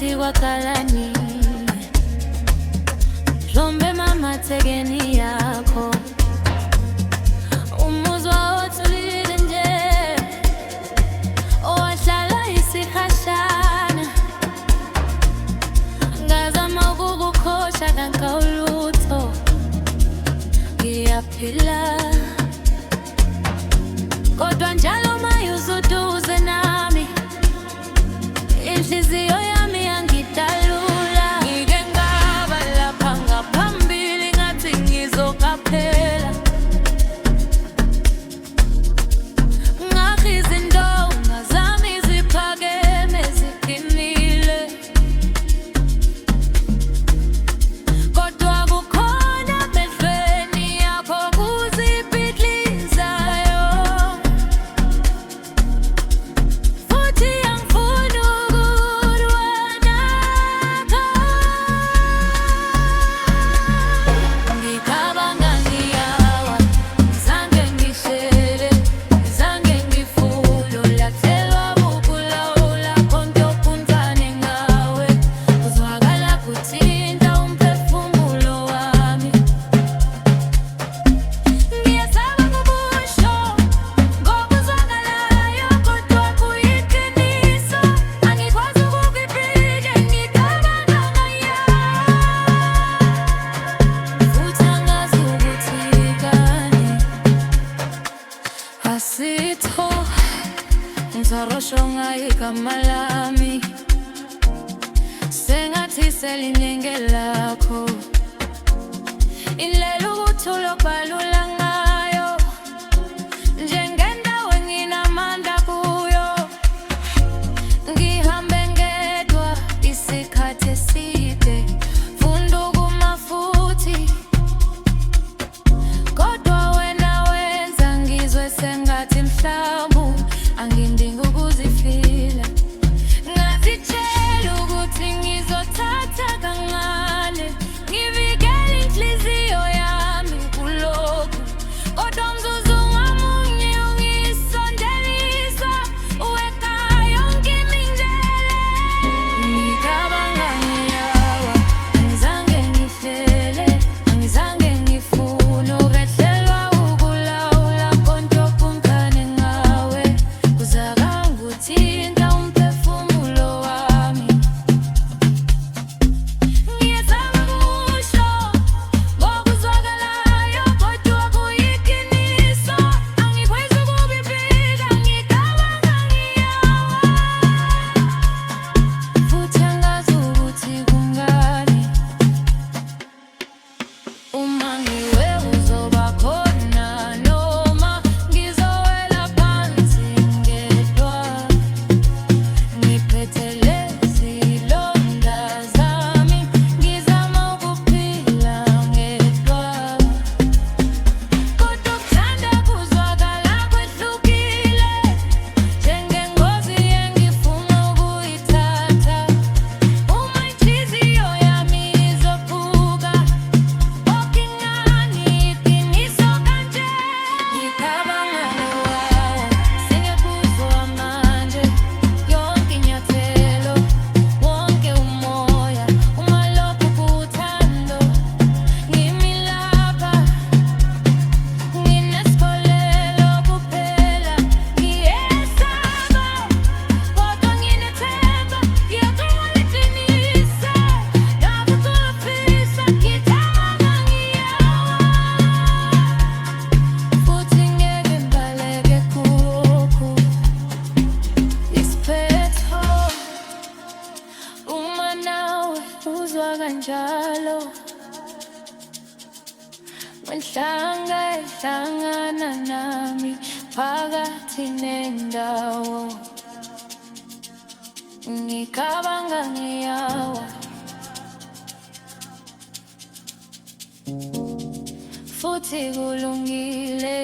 phakathi kwakalani Jombe mama tegeni yakho Umuzwa othulile nje Owahlala isikhashana Ngazama ukukukhosha kankawulutho Ngiyaphila Kodwa njalo mayuzuduze nami Inhliziyo yami yangidalula Ngike ngaba lapha ngaphambili ngathi ngizokaphela Ngakho izindonga zami ziphakeme ziqinile Kodwa kukhona emehlweni yakho kuzibhidlizayo Futhi angifuni ukuwanakho Ngicabanga ngiyawa, zange ngihlele, zange ngifule Lathelwa ukulawula konke ophunzane ngawe Kuzwakala kuthinta umphefumulo wami Ngiyazama ngokusho, ngokuzwakalayo kodwa kuyiqiniso Angikwazi ukukubhida, ngicabanga ngayawa Futhi angazi ukuthi kani Asitho, ngisarosho ngayo igama lami Sengathi selinyenge lakho Ilela ukuthula okubalula ngayo Njengendawo enginamandla kuyo Ngihambe ngedwa isikhathi eside Funda ukuma futhi Kodwa wena wenza ngizwe sengathi mhlawumbe angindingi ukuzifila Ngazitshela ukuthi ngizothatha kancane Ngivikele inhliziyo yami kulokhu Kodwa mzuzu ngamunye ungisondelisa Uwekayo yonke imingcele Ngicabanga ngiyawa, angizange ngihlele Angizange ngifune ukwehlelwa ukulawula konke ophunzane ngawe Kuzwakala kuthinta umphefumulo wami Ngiyazama ukusho, ngokuzwakalayo kodwa kuyiqiniso Angikwazi ukukubhida, ngicabanga ngiyawa Futhi angazi ukuthi kungani Uma ngiwe uzoba khona noma ngizowela phansi ngedwa Ngiphethe lezi londa zami ngizama ukuphila ngedwa Kodwa ukuthanda kuzwakala kwehlukile Njengengozi engifuna ukuyithatha Uma inhliziyo yami izophuka Okingani iqiniso kanje Ngicabanga ngiwawa, sengekuzwa manje Yonke inyathelo, wonke umoya Ungalokhu kuthando Ngimi lapha, nginesikholelo kuphela Ngiyesaba, kodwa nginethemba Ngiyaqala liqinise, ngabuthi uyafisa Ngicabanga ngiyawa Futhi ngeke ngibaleke kulokhu Isiphetho Uma nawe uzwa kanjalo Hlangana nami phakathi nendawo Ngicabanga ngiyawa Futhi kulungile